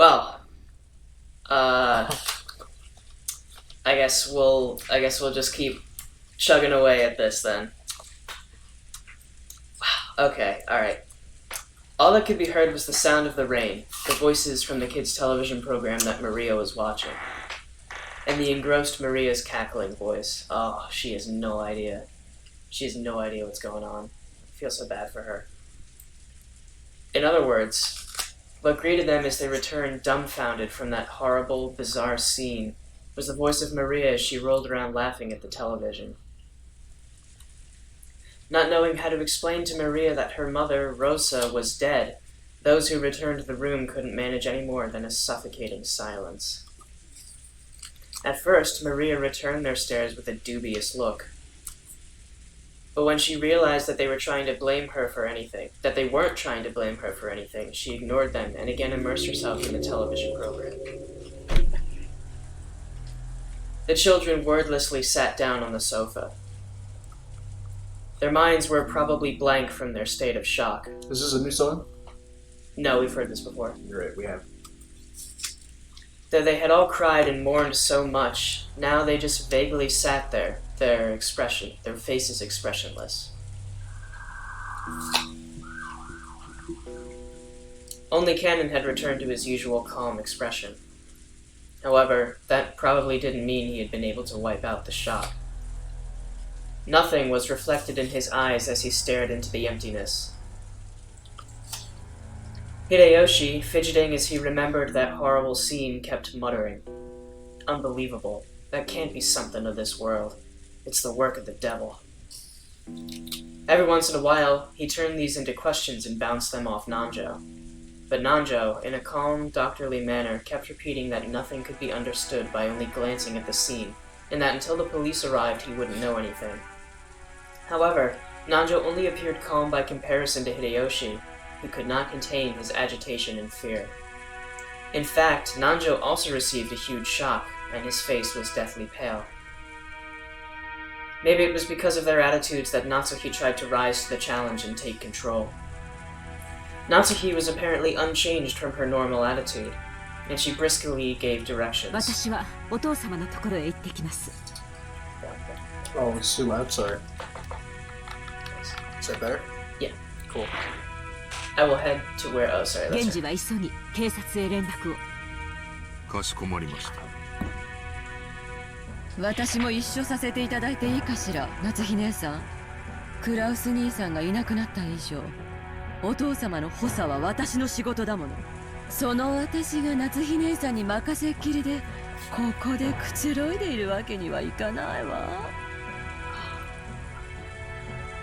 Well, I guess we'll just keep chugging away at this then. Okay, alright. All that could be heard was the sound of the rain, the voices from the kids' television program that Maria was watching, and the engrossed Maria's cackling voice. Oh, she has no idea. She has no idea what's going on. I feel so bad for her. In other words, what greeted them as they returned dumbfounded from that horrible, bizarre scene was the voice of Maria as she rolled around laughing at the television. Not knowing how to explain to Maria that her mother, Rosa, was dead, those who returned to the room couldn't manage any more than a suffocating silence. At first, Maria returned their stares with a dubious look. But when she realized that they were trying to blame her for anything, that they weren't trying to blame her for anything, she ignored them and again immersed herself in the television program. The children wordlessly sat down on the sofa. Their minds were probably blank from their state of shock. Is this a new song? No, we've heard this before. You're right, we have. Though they had all cried and mourned so much, now they just vaguely sat there, their faces expressionless. Only Cannon had returned to his usual calm expression. However, that probably didn't mean he had been able to wipe out the shock. Nothing was reflected in his eyes as he stared into the emptiness. Hideyoshi, fidgeting as he remembered that horrible scene, kept muttering, "Unbelievable. That can't be something of this world. It's the work of the devil." Every once in a while, he turned these into questions and bounced them off Nanjo. But Nanjo, in a calm, doctorly manner, kept repeating that nothing could be understood by only glancing at the scene, and that until the police arrived he wouldn't know anything. However, Nanjo only appeared calm by comparison to Hideyoshi, who could not contain his agitation and fear. In fact, Nanjo also received a huge shock, and his face was deathly pale. Maybe it was because of their attitudes that Natsuki tried to rise to the challenge and take control. Natsuki was apparently unchanged from her normal attitude, and she briskly gave directions. Oh, it's too loud, sorry. Is that better? Yeah. Cool. I will head to where... Oh, sorry, that's right. かしこまりました。私も一緒させていただいていいかしら、夏日姉さん。クラウス兄さんがいなくなった以上、お父様の補佐は私の仕事だもの。その私が夏日姉さんに任せっきりで、ここでくつろいでいるわけにはいかないわ。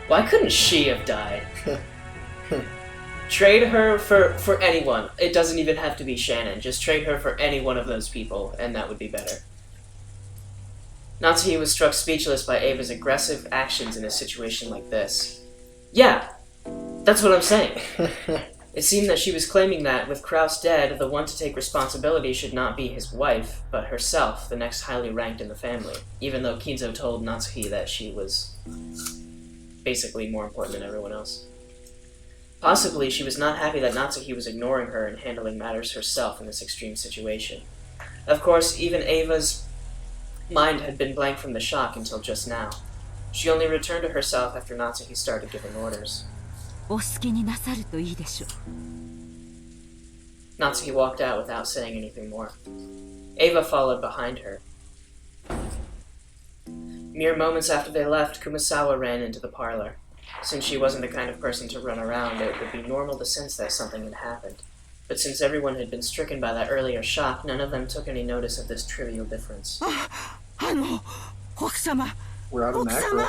Why couldn't she have died? Trade her for anyone. It doesn't even have to be Shannon. Just trade her for any one of those people, and that would be better. Natsuki was struck speechless by Ava's aggressive actions in a situation like this. Yeah, that's what I'm saying. It seemed that she was claiming that, with Kraus dead, the one to take responsibility should not be his wife, but herself, the next highly ranked in the family, even though Kinzo told Natsuki that she was basically more important than everyone else. Possibly, she was not happy that Natsuki was ignoring her and handling matters herself in this extreme situation. Of course, even Ava's mind had been blank from the shock until just now. She only returned to herself after Natsuki started giving orders. Natsuki walked out without saying anything more. Ava followed behind her. Mere moments after they left, Kumasawa ran into the parlor. Since she wasn't the kind of person to run around, it would be normal to sense that something had happened. But since everyone had been stricken by that earlier shock, none of them took any notice of this trivial difference. We're out of mackerel.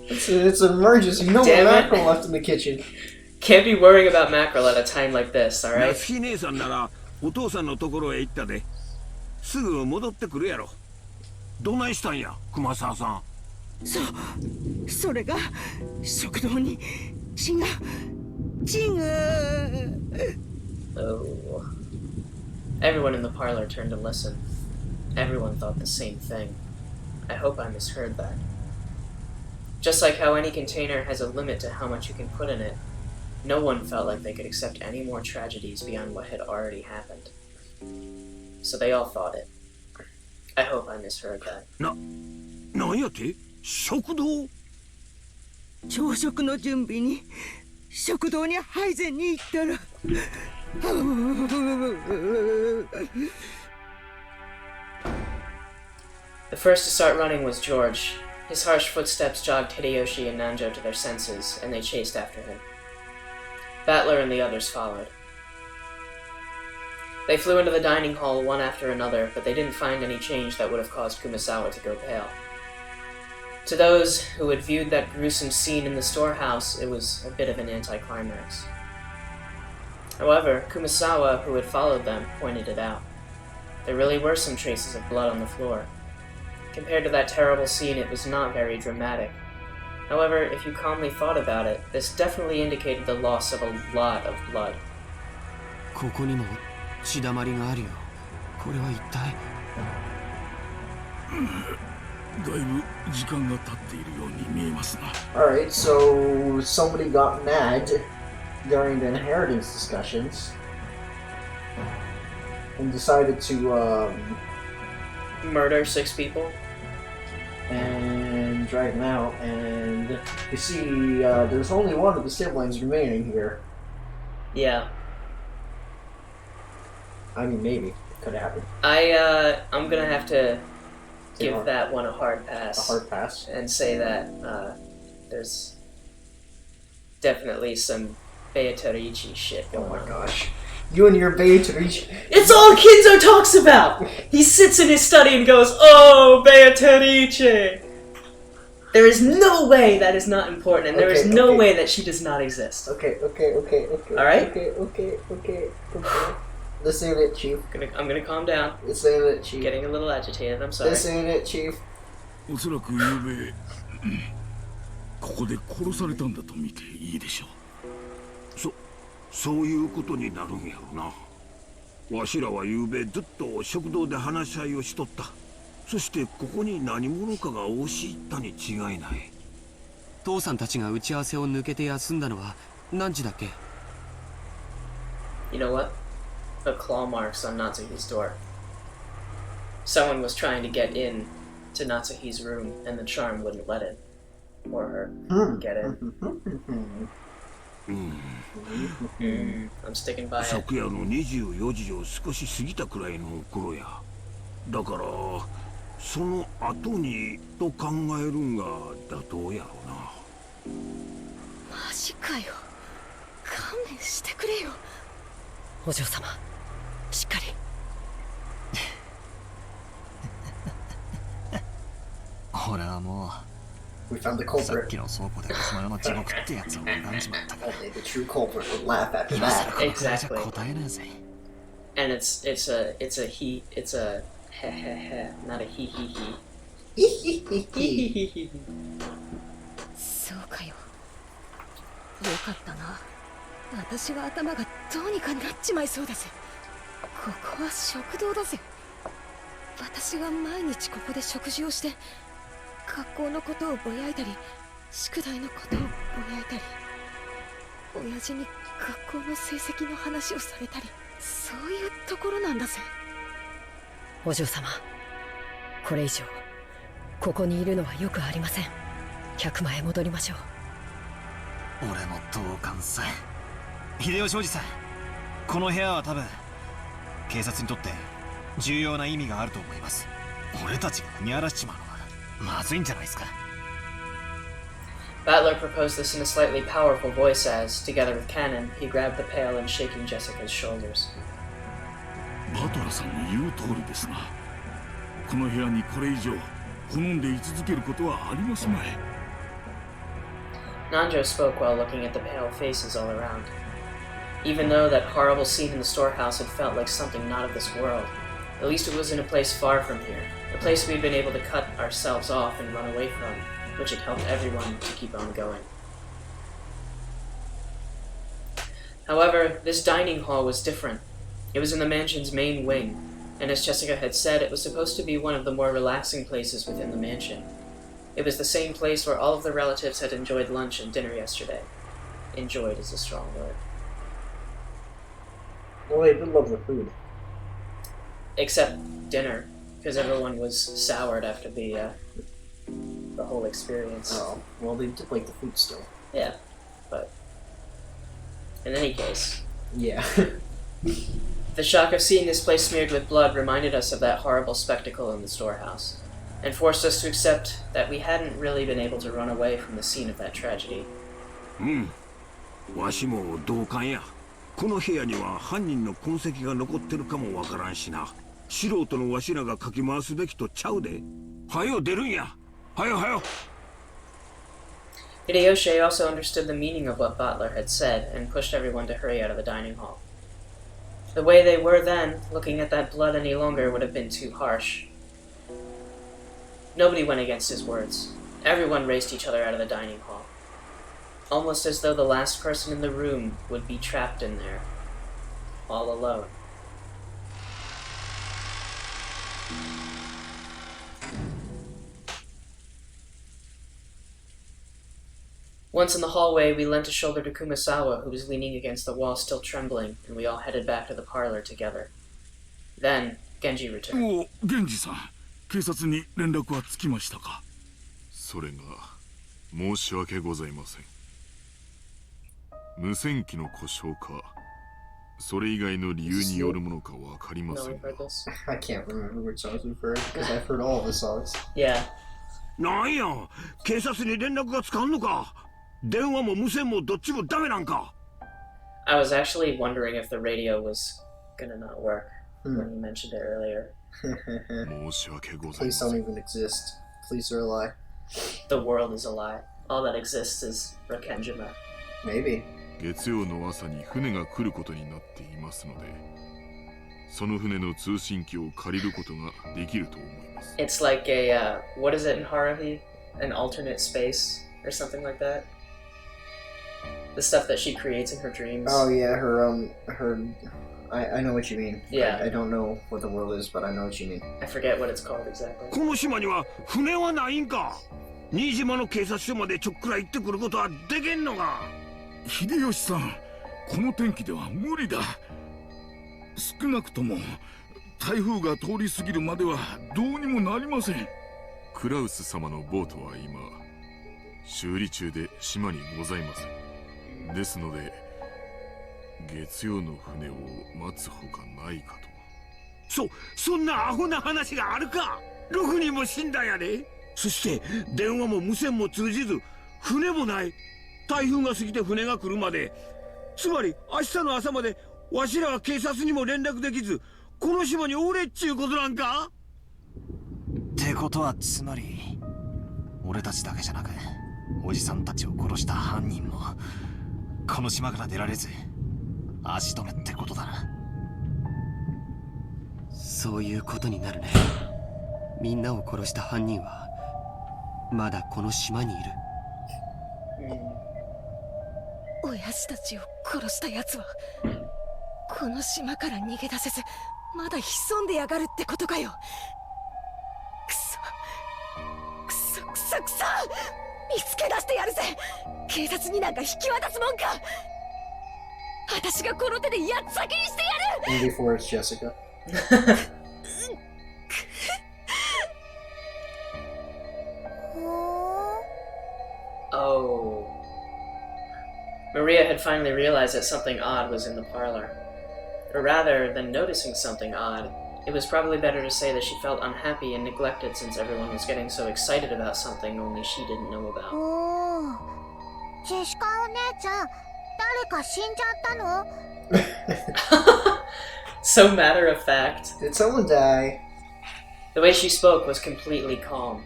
It's an emergency. No more mackerel left in the kitchen. Can't be worrying about mackerel at a time like this, alright? どないしたんや、熊沢さん。それが食堂に血が。Oh. Everyone in the parlor turned to listen. Everyone thought the same thing. I hope I misheard that. Just like how any container has a limit to how much you can put in it, No one felt like they could accept any more tragedies beyond what had already happened. So they all fought it. I hope I misheard that. なんやて食堂朝食の準備に食堂に配膳に行ったら The first to start running was George. His harsh footsteps jogged Hideyoshi and Nanjo to their senses, and they chased after him. Battler and the others followed. They flew into the dining hall one after another, but they didn't find any change that would have caused Kumasawa to go pale. To those who had viewed that gruesome scene in the storehouse, it was a bit of an anticlimax. However, Kumasawa, who had followed them, pointed it out. There really were some traces of blood on the floor. Compared to that terrible scene, it was not very dramatic. However, if you calmly thought about it, this definitely indicated the loss of a lot of blood. ここにも血だまりがあるよ。これは一体。だいぶ時間が経っているように見えますな。Alright, so somebody got mad during the inheritance discussions and decided to Murder 6 people? and drag them out, and you see there's only one of the siblings remaining here. Yeah. I mean, maybe. It could happen. I'm gonna have to give that one a hard pass. A hard pass? And say that there's definitely some Beatrice shit going on. Oh my gosh. You and your Beatrice. It's all Kinzo talks about! He sits in his study and goes, "Oh, Beatrice!" There is no way that is not important, and there is no way that she does not exist. Okay. Alright? Okay. Let's save it, Chief. I'm gonna calm down. Let's save it, Chief. Getting a little agitated, I'm sorry. Let's save it, Chief. おそらく昨夜ここで殺されたんだと見ていいでしょう。そういうことになるんやろな。わしらは昨夜ずっと食堂で話し合いをしとった。そしてここに何者かが押し入ったに違いない。父さんたちが打ち合わせを抜けて休んだのは何時だっけ？ You know what? A claw marks on Natsuhi's door. Someone was trying to get in to Natsuhi's room, and the charm wouldn't let it. Or her get in. I'm sticking by it. 昨夜の24時を少し過ぎたくらいの頃や。だからその後にと考えるんが妥当やろうな。マジかよ。勘弁してくれよ。お嬢様、しっかり。俺はもう We found the さっ culprit. きの倉庫でこの世の地獄ってやつを恨んじまったから。 Only the true culprit would laugh after 今さら that. このくらいじゃ Exactly. 答えねえぜ。 And it's a he, it's a he he he, not a he he he. そうかよ。よかったな。私は頭がどうにかなっちまいそうだぜ。ここは食堂だぜ。私は毎日ここで食事をして、学校のことをぼやいたり、宿題のことをぼやいたり、親父に学校の成績の話をされたり、そういうところなんだぜ。お嬢様、これ以上ここにいるのはよくありません。客間へ戻りましょう。俺の同感さ。秀吉おじさん、この部屋は多分警察にとって重要な意味があると思います。俺たちが踏み荒らしちまうのはまずいんじゃないですか。Battler proposed this in a slightly powerful voice as, together with Cannon, he grabbed the pail and shaking Jessica's shoulders. バトラさんの言う通りですな。この部屋にこれ以上好んで居続けることはありますまい。 Nanjo spoke while looking at the pale faces all around. Even though that horrible scene in the storehouse had felt like something not of this world, at least it was in a place far from here, a place we'd been able to cut ourselves off and run away from, which had helped everyone to keep on going. However, this dining hall was different. It was in the mansion's main wing, and as Jessica had said, it was supposed to be one of the more relaxing places within the mansion. It was the same place where all of the relatives had enjoyed lunch and dinner yesterday. enjoyed is a strong word. Well, they did love the food. Except dinner, because everyone was soured after the whole experience. Oh, well, they did like the food still. Yeah, but in any case, Yeah. the shock of seeing this place smeared with blood reminded us of that horrible spectacle in the storehouse, and forced us to accept that we hadn't really been able to run away from the scene of that tragedy. わしも同感や。この部屋には犯人の痕跡が残ってるかもわからんしな。素人のわしらがかき回すべきとちゃうで。はよ出るんや。はよはよ。Hideyoshi also understood the meaning of what Butler had said and pushed everyone to hurry out of the dining hall. The way they were then, looking at that blood any longer would have been too harsh. Nobody went against his words. Everyone raced each other out of the dining hall, almost as though the last person in the room would be trapped in there, all alone. Once in the hallway, we lent a shoulder to Kumasawa, who was leaning against the wall, still trembling, and we all headed back to the parlor together. Then, Genji returned. お、源氏さん、警察に連絡はつきましたか？それが申し訳ございません。無線機の故障か、それ以外の理由によるものかわかりま No, せ we've んが。 heard this. I can't remember which songs we've heard, because I've heard all of the songs. Yeah. なんや、警察に連絡がつかんのか。電話も無線もどっちもダメなんか。I was actually wondering if the radio was gonna not work when you mentioned it earlier. 申し訳ございま Please せ don't ん。 even exist. Please are a lie. The world is a lie. All that exists is Rakenjima. Maybe. 月曜の朝に船が来ることになっていますので、その船の通信機を借りることができると思います。 It's like a, what is it in Haruhi? An alternate space or something like that? The stuff that she creates in her dreams. Oh yeah, I know what you mean. Yeah. I don't know what the world is, but I know what you mean. I forget what it's called exactly. この島には船はないんか。新島の警察署までちょっくら行ってくることはできんのか。秀吉さん、この天気では無理だ。少なくとも台風が通り過ぎるまではどうにもなりません。クラウス様のボートは今修理中で島にございません。ですので月曜の船を待つほかないかと。そんなアホな話があるか。6人も死んだやで。そして電話も無線も通じず、船もない。台風が過ぎて船が来るまで、つまり明日の朝までわしらは警察にも連絡できず、この島におれっちゅうことなんか。ってことはつまり俺たちだけじゃなくおじさんたちを殺した犯人もこの島から出られず足止めってことだな。そういうことになるね。みんなを殺した犯人はまだこの島にいる。親父たちを殺した奴はこの島から逃げ出せずまだ潜んでやがるってことかよ。くそ見つけ出してやるぜ。警察になんか引き渡すもんか。私がこの手でやっ先にしてやる。 And before it's Jessica. Oh. Maria had finally realized that something odd was in the parlor. Or rather than noticing something odd, it was probably better to say that she felt unhappy and neglected since everyone was getting so excited about something only she didn't know about. ジェシカお姉ちゃん、誰か死んじゃったの？ So matter of fact. Did someone die? The way she spoke was completely calm,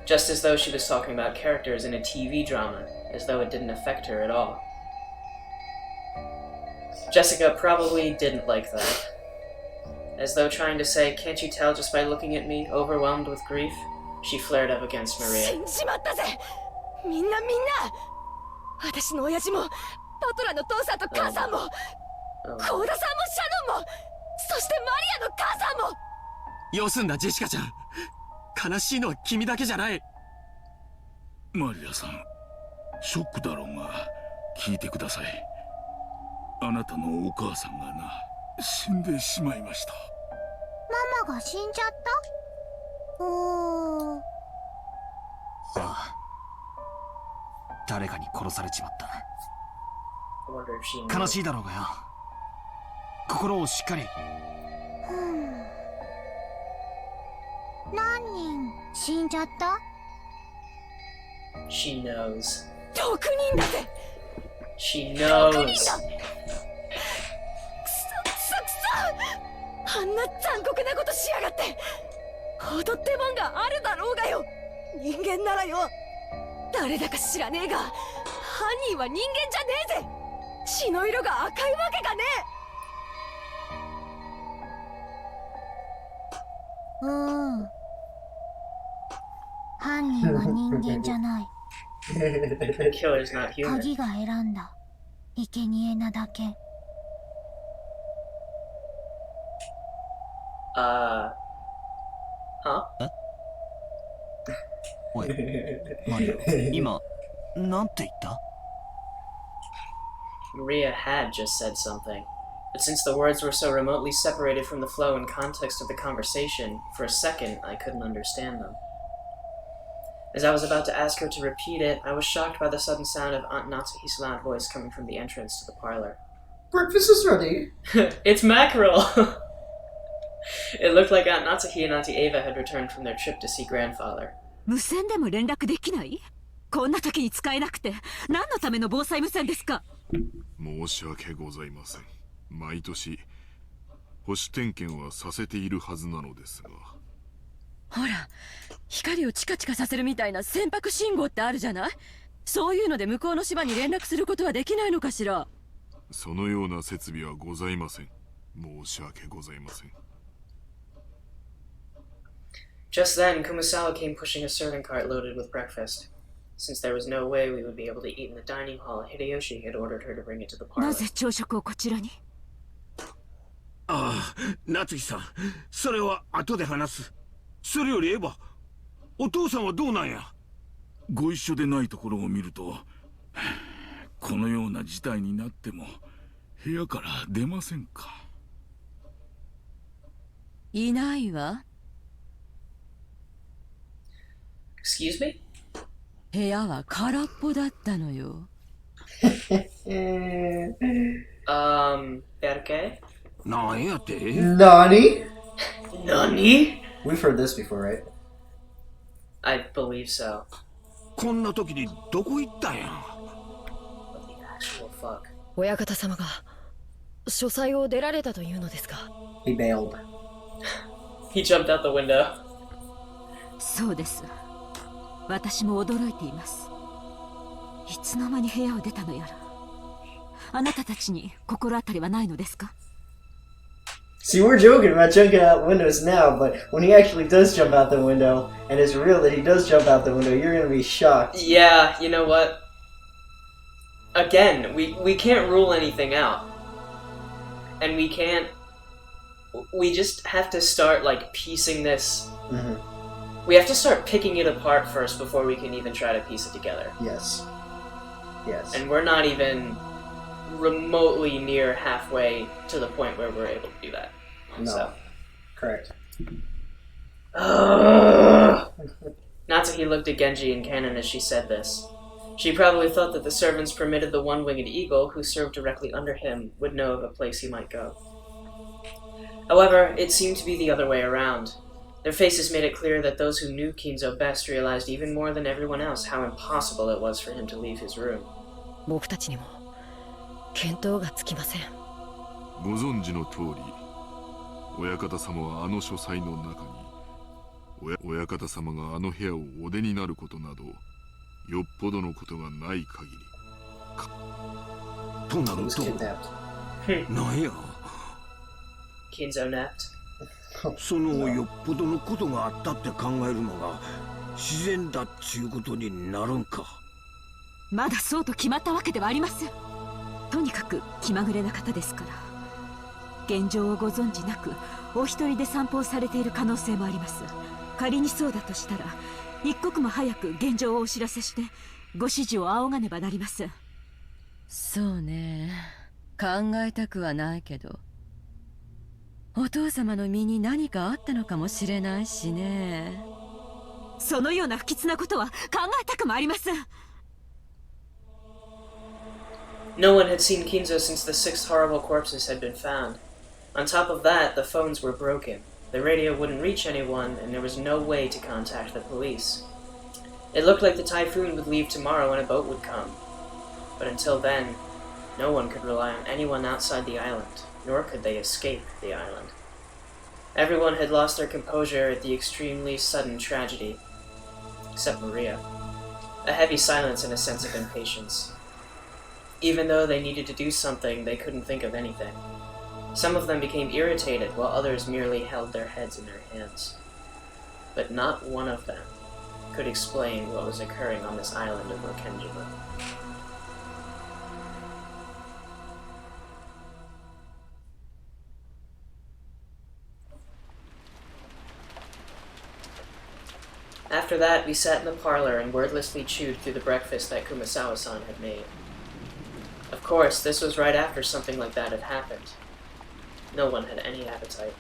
just as though she was talking about characters in a TV drama, as though it didn't affect her at all. Jessica probably didn't like that. As though trying to say, "Can't you tell just by looking at me, overwhelmed with grief?" She flared up against 死 Maria. んじまったぜ。みんな私の親父もバトラの父さんと母さんも Oh. 幸田さんもシャノンもそしてマリアの母さんも。よすんだジェシカちゃん。悲しいのは君だけじゃない。マリアさん、ショックだろうが聞いてください。あなたのお母さんがな、死んでしまいました。ママが死んじゃった？ああ、誰かに殺されちまった。 I wonder if she knew. 悲しいだろうがよ。心をしっかり。何人死んじゃった？ She knows. 6人だぜ。 She 6 knows. 人だ。くそあんな残酷なことしやがって。踊ってもんがあるだろうがよ。人間ならよ、誰だか知らねえが犯人は人間じゃねえぜ。血の色が赤いわけがね犯人は人間じゃない。 The killer's not human. 鍵が選んだ生贄なだけ。Huh? おい、マリオ、今、なんて言った？ Maria had just said something, but since the words were so remotely separated from the flow and context of the conversation, for a second I couldn't understand them. As I was about to ask her to repeat it, I was shocked by the sudden sound of Aunt Natsuhi's loud voice coming from the entrance to the parlor. Breakfast is ready. It's mackerel! It looked like Aunt Natsuhi and Auntie Ava had returned from their trip to see grandfather. 無線でも連絡できない？こんな時に使えなくて何のための防災無線ですか？申し訳ございません。毎年保守点検はさせているはずなのですが。ほら、光をチカチカさせるみたいな船舶信号ってあるじゃない？そういうので向こうの島に連絡することはできないのかしら？そのような設備はございません。申し訳ございません。Just then, Kumasawa came pushing a serving cart loaded with breakfast. Since there was no way we would be able to eat in the dining hall, Hideyoshi had ordered her to bring it to the な parlor. ぜ朝食をこちらに？ああ、夏日さん、それは後で話す。それよりエヴァ、お父さんはどうなんや？ご一緒でないところを見ると、このような事態になっても部屋から出ませんか？いないわ。Excuse me? 部屋は空っぽだったのよ。Perché? なんやて？ Nani? Nani? We've heard this before, right? I believe so. こんな時にどこ行ったんや？ What the actual fuck? 親方様が書斎を出られたというのですか？ He bailed. He jumped out the window. そうです。私も驚いています。いつの間に部屋を出たのやら。あなたたちに心当たりはないのですか？ See, we're joking about jumping out windows now, but when he actually does jump out the window, and it's real that he does jump out the window, you're gonna be shocked. Yeah, you know what? Again, we can't rule anything out. And we can't... We just have to start, like, piecing this... Mm-hmm. We have to start picking it apart first before we can even try to piece it together. Yes. Yes. And we're not even remotely near halfway to the point where we're able to do that. No. So. Correct. Natsuki looked at Genji and Kanon as she said this. She probably thought that the servants permitted the one-winged eagle, who served directly under him, would know of a place he might go. However, it seemed to be the other way around. Their faces made it clear that those who knew Kinzo best realized even more than everyone else how impossible it was for him to leave his room. 僕たちにも見当がつきません。ご存知の通り、親方様はあの書斎の中に、親方様があの部屋をお出になることなど、よっぽどのことがない限り。とな He る was と、 kidnapped. なんや？ Kinzo napped. そのよっぽどのことがあったって考えるのが自然だっちゅうことになるんか。まだそうと決まったわけではありません。とにかく気まぐれな方ですから。現状をご存知なくお一人で散歩をされている可能性もあります。仮にそうだとしたら一刻も早く現状をお知らせしてご指示を仰がねばなりません。そうね、考えたくはないけど、お父様の身に何かあったのかもしれないしね。そのような不吉なことは考えたくもありません。 No one had seen Kinzo since the 6 horrible corpses had been found. On top of that, the phones were broken. The radio wouldn't reach anyone, and there was no way to contact the police. It looked like the typhoon would leave tomorrow and a boat would come. But until then, no one could rely on anyone outside the island, nor could they escape the island. Everyone had lost their composure at the extremely sudden tragedy, except Maria. A heavy silence and a sense of impatience. Even though they needed to do something, they couldn't think of anything. Some of them became irritated, while others merely held their heads in their hands. But not one of them could explain what was occurring on this island of Vengeables. After that, we sat in the parlor and wordlessly chewed through the breakfast that Kumasawa-san had made. Of course, this was right after something like that had happened. No one had any appetite.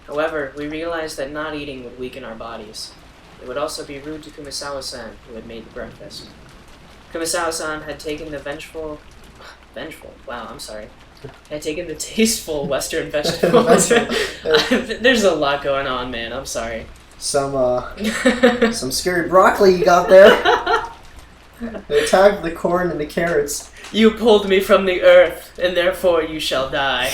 However, we realized that not eating would weaken our bodies. It would also be rude to Kumasawa-san, who had made the breakfast. Kumasawa-san had taken the had taken the tasteful Western vegetables. There's a lot going on, man, I'm sorry. Some scary broccoli you got there. They attacked the corn and the carrots. You pulled me from the earth, and therefore you shall die.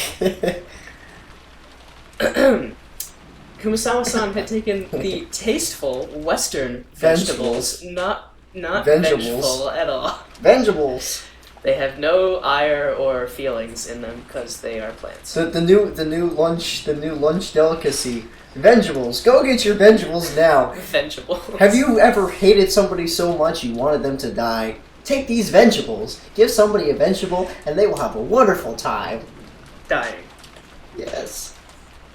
Kumasawa-san had taken the tasteful Western vegetables, not vengeful at all. Vengeables. They have no ire or feelings in them because they are plants. The new lunch delicacy. Vengeables. Go get your Vengeables now. Vengeables. Have you ever hated somebody so much you wanted them to die? Take these Vengeables. Give somebody a vegetable, and they will have a wonderful time. Dying. Yes.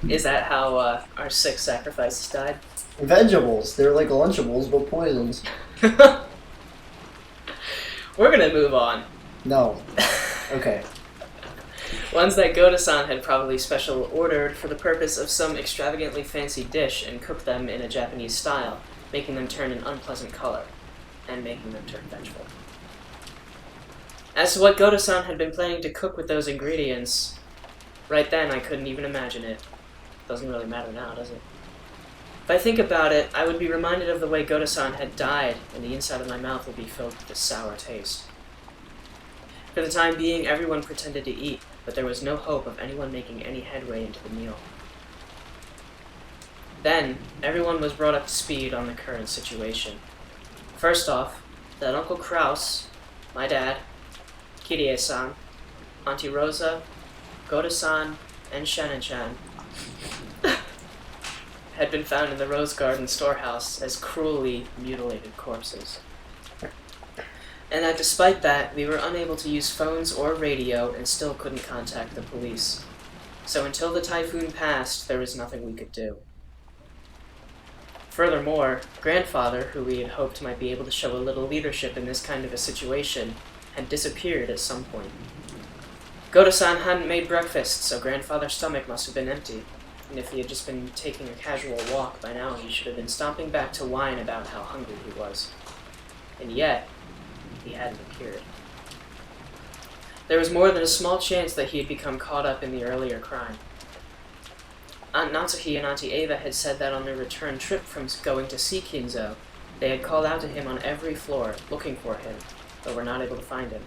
Is that how our 6 sacrifices died? Vengeables. They're like Lunchables, but poisons. We're gonna move on. No. Okay. Ones that Goda-san had probably special ordered for the purpose of some extravagantly fancy dish and cooked them in a Japanese style, making them turn an unpleasant color, and making them turn vengeful. As to what Goda-san had been planning to cook with those ingredients, right then I couldn't even imagine it. Doesn't really matter now, does it? If I think about it, I would be reminded of the way Goda-san had died, and the inside of my mouth would be filled with a sour taste. For the time being, everyone pretended to eat, but there was no hope of anyone making any headway into the meal. Then, everyone was brought up to speed on the current situation. First off, that Uncle Kraus, my dad, Kirie-san, Auntie Rosa, Goda-san, and Shannon-chan had been found in the Rose Garden storehouse as cruelly mutilated corpses. And that despite that, we were unable to use phones or radio and still couldn't contact the police. So until the typhoon passed, there was nothing we could do. Furthermore, Grandfather, who we had hoped might be able to show a little leadership in this kind of a situation, had disappeared at some point. Goda-san hadn't made breakfast, so Grandfather's stomach must have been empty. And if he had just been taking a casual walk by now, he should have been stomping back to whine about how hungry he was. And yet, he hadn't appeared. There was more than a small chance that he had become caught up in the earlier crime. Aunt Natsuki and Auntie Ava had said that on their return trip from going to see Kinzo, they had called out to him on every floor, looking for him, but were not able to find him.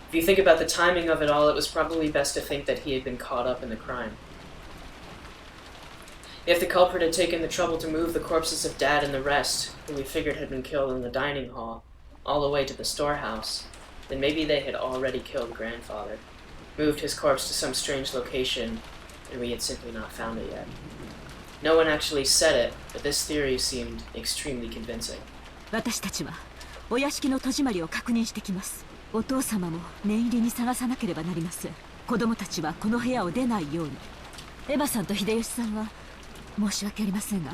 If you think about the timing of it all, it was probably best to think that he had been caught up in the crime. If the culprit had taken the trouble to move the corpses of Dad and the rest, who we figured had been killed in the dining hall, all the way to the storehouse, then maybe they had already killed Grandfather, moved his corpse to some strange location, and we had simply not found it yet. No one actually said it, but this theory seemed extremely convincing. 私たちはお屋敷の戸締まりを確認してきます。お父様も念入りに探さなければなりません。子供たちはこの部屋を出ないように。エヴァさんと秀吉さんは申し訳ありませんが、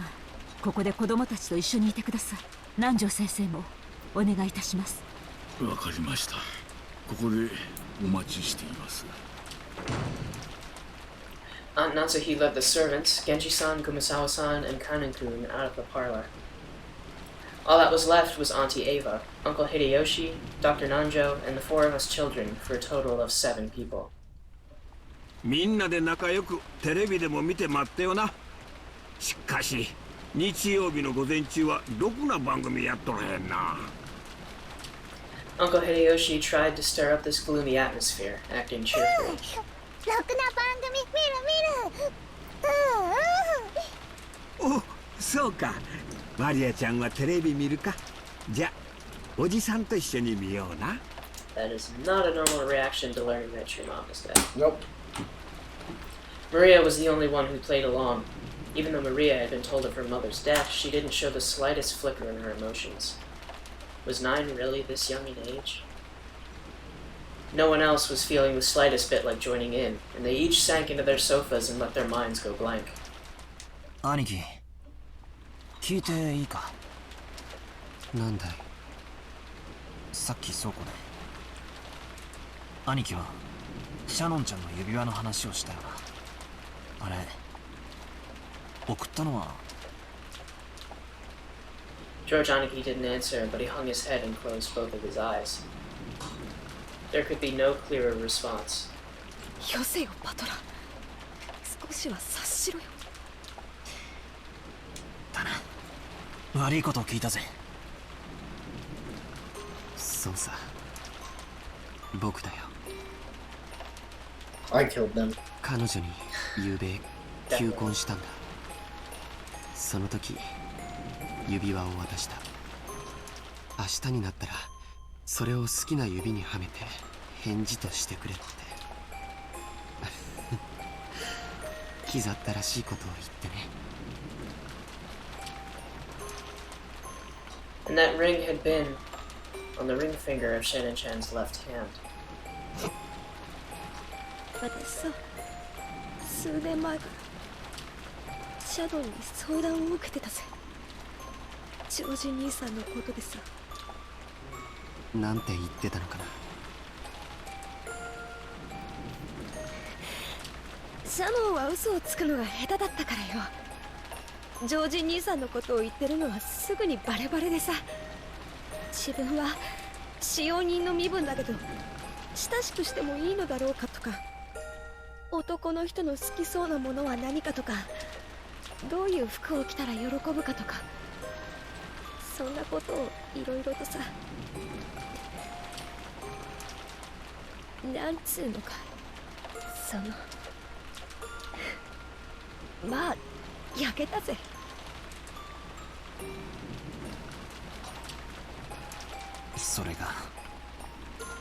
ここで子供たちと一緒にいてください。南條先生もお願いいたします。わかりました。ここでお待ちしています。 Aunt Natsuhi led the servants, Genji-san, Kumasawa-san, and Kanen-kun out of the parlor. All that was left was Auntie Ava, Uncle Hideyoshi, Dr. Nanjo, and the 4 of us children, for a total of 7 people. みんなで仲良くテレビでも見て待ってよな。しかし日曜日の午前中はろくな番組やっとらへんな。 Uncle Hideyoshi tried to stir up this gloomy atmosphere, acting cheerful. ろくな番組見る見る。お、そうか。マリアちゃんはテレビ見るか。じゃ、おじさんと一緒に見ような。 That is not a normal reaction to learning that your mom is dead. Nope. Maria was the only one who played along. Even though Maria had been told of her mother's death, she didn't show the slightest flicker in her emotions. Was 9 really this young in age? No one else was feeling the slightest bit like joining in, and they each sank into their sofas and let their minds go blank. 兄貴、聞いていいか。なんだい。さっき倉庫で兄貴はシャノンちゃんの指輪の話をしたよな。あれ送ったのは。 George Aniki didn't answer, but he hung his head and closed both of his eyes. There could be no clearer response. よせよパトラ、少しは察しろよ。だな、悪いことを聞いたぜ。そうさ、僕だよ。 I killed them. 彼女に昨べ求婚したんだ。その時指輪を渡した。明日になったらそれを好きな指にはめて返事としてくれって。気ざったらしいことを言ってね。 And that ring had been on the ring finger of Shannon-chan's left hand. 私さ、数年前からシャドウに相談を受けてたぜ。ジョージ兄さんのことでさ。なんて言ってたのかな。シャノンは嘘をつくのが下手だったからよ。ジョージ兄さんのことを言ってるのはすぐにバレバレでさ。自分は使用人の身分だけど親しくしてもいいのだろうかとか、男の人の好きそうなものは何かとか、どういう服を着たら喜ぶかとか、そんなことをいろいろとさ。なんつうのか、そのまあ焼けたぜ。それが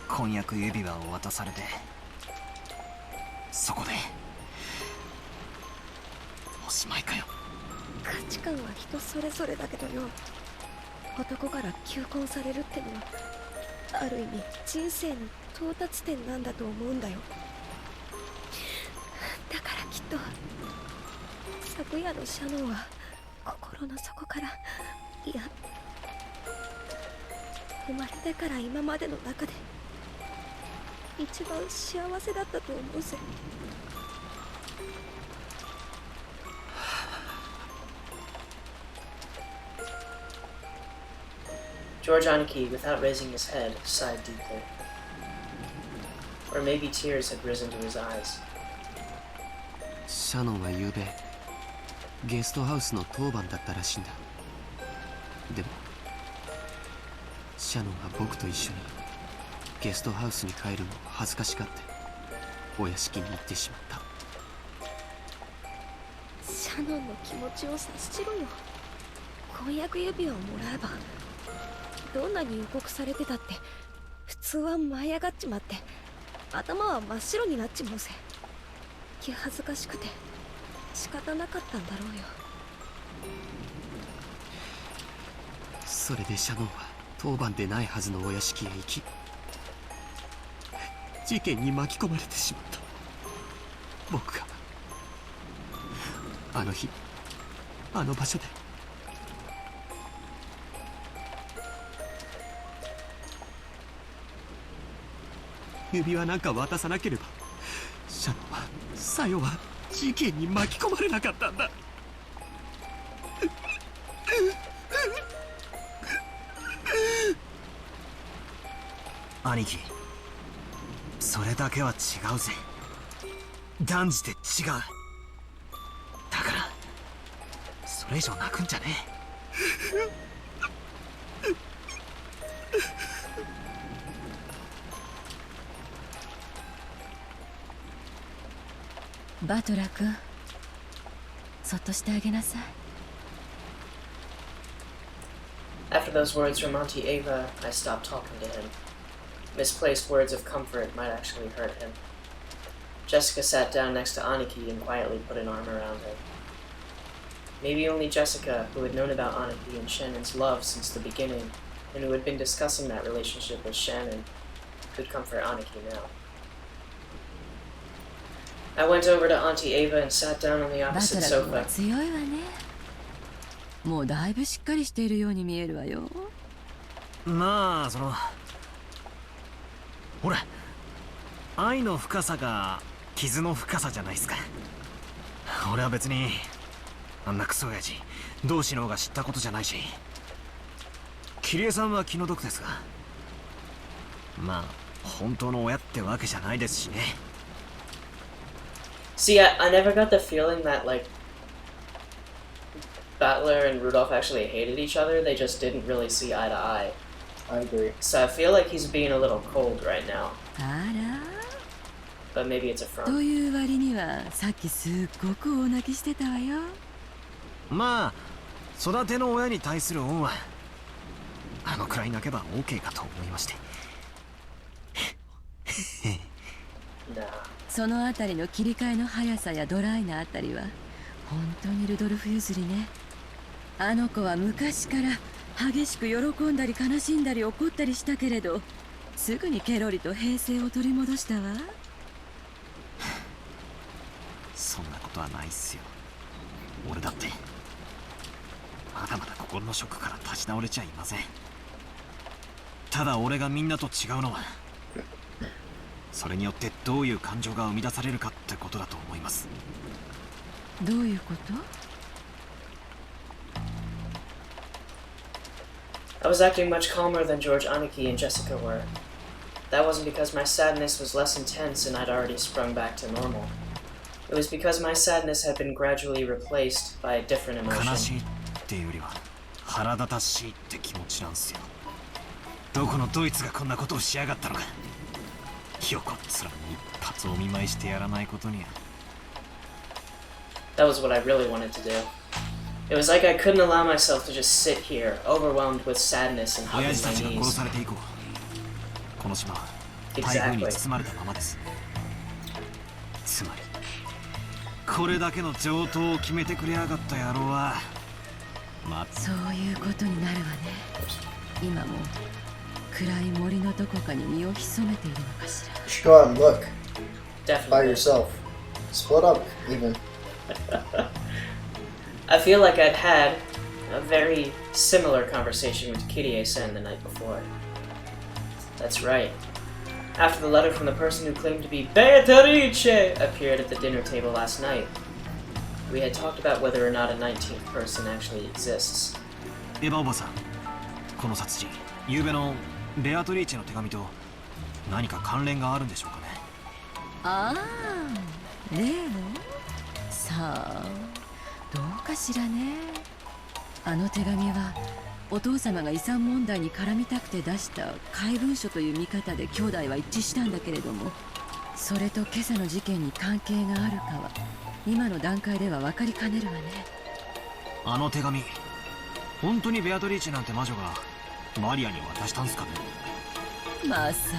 婚約指輪を渡されて、そこでおしまいかよ。価値観は人それぞれだけどよ、男から求婚されるってのはある意味人生の到達点なんだと思うんだよ。だからきっと昨夜のシャノンは心の底から、いや生まれてから今までの中で一番幸せだったと思うぜ。George Aniki, without raising his head, sighed deeply. Or maybe tears had risen to his eyes. シャノンは昨べゲストハウスの当番だったらしいんだ。でもシャノンは僕と一緒にゲストハウスに帰るのを恥ずかしがってお屋敷に行ってしまった。シャノンの気持ちを察しろよ。婚約指輪をもらえばどんなに予告されてたって普通は舞い上がっちまって頭は真っ白になっちまうぜ。気恥ずかしくて仕方なかったんだろうよ。それでシャノンは当番でないはずのお屋敷へ行き、事件に巻き込まれてしまった。僕があの日あの場所で。指輪なんか渡さなければシャノンはサヨは事件に巻き込まれなかったんだ。兄貴、それだけは違うぜ。断じて違う。だからそれ以上泣くんじゃねえ。バトラー君、そっとしてあげなさい。 After those words from Auntie Ava, I stopped talking to him. Misplaced words of comfort might actually hurt him. Jessica sat down next to Aniki and quietly put an arm around her. Maybe only Jessica, who had known about Aniki and Shannon's love since the beginning, and who had been discussing that relationship with Shannon, could comfort Aniki now. I went over to Auntie Ava and sat down on the バト opposite ラー君は sofa. 強いわね。もうだいぶしっかりしているように見えるわよ。まあほら、愛の深さが傷の深さじゃないですか。俺は別にあんなクソ親父同士の方が知ったことじゃないし、キリエさんは気の毒ですが、まあ本当の親ってわけじゃないですしね。See, I never got the feeling that, like, Battler and Rudolph actually hated each other. They just didn't really see eye to eye. I agree. So I feel like he's being a little cold right now. あら。 But maybe it's a と front. いう割にはさっきすっごく大泣きしてたわよ。まあ育ての親に対する恩はあのくらい泣けば OK かと思いまして。Nah. そのあたりの切り替えの速さやドライなあたりは本当にルドルフ譲りね。あの子は昔から激しく喜んだり悲しんだり怒ったりしたけれど、すぐにケロリと平静を取り戻したわ。そんなことはないっすよ。俺だってまだまだ心のショックから立ち直れちゃいません。ただ俺がみんなと違うのは、それによってどういう感情が生み出されるかってことだと思います。どういうこと？ I was acting much calmer than George Aniki and Jessica were. That wasn't because my sadness was less intense and I'd already sprung back to normal. It was because my sadness had been gradually replaced by a different 悲し emotion. いっていうよりは腹立たしいって気持ちなんすよ。どこのドイツがこんなことをしやがったのか。よこっつらに一発お見舞いしてやらないことには。That was what I really wanted to do. It was like I couldn't allow myself to just sit here, overwhelmed with sadness and 親 hugging 父た my ちが殺 knees. されて以降、この島は台風に Exactly. 包まれたままです。つまりこれだけの上等を決めてくれやがった野郎は、まあ、そういうことになるわね。今も暗い森のどこかに身を潜めているのかしら。 You should go out and look by Definitely. yourself. Split up, even. I feel like I'd had a very similar conversation with Kirie-sen the night before. That's right. After the letter from the person who claimed to be Beatrice appeared at the dinner table last night, we had talked about whether or not a 19th person actually exists. エヴァおばさん、この殺人、昨夜のベアトリーチェの手紙と何か関連があるんでしょうかね。ああ、例の？さあ、どうかしらね。あの手紙はお父様が遺産問題に絡みたくて出した怪文書という見方で兄弟は一致したんだけれども、それと今朝の事件に関係があるかは今の段階では分かりかねるわね。あの手紙、本当にベアトリーチェなんて魔女がマリアに渡したんすかね。まさ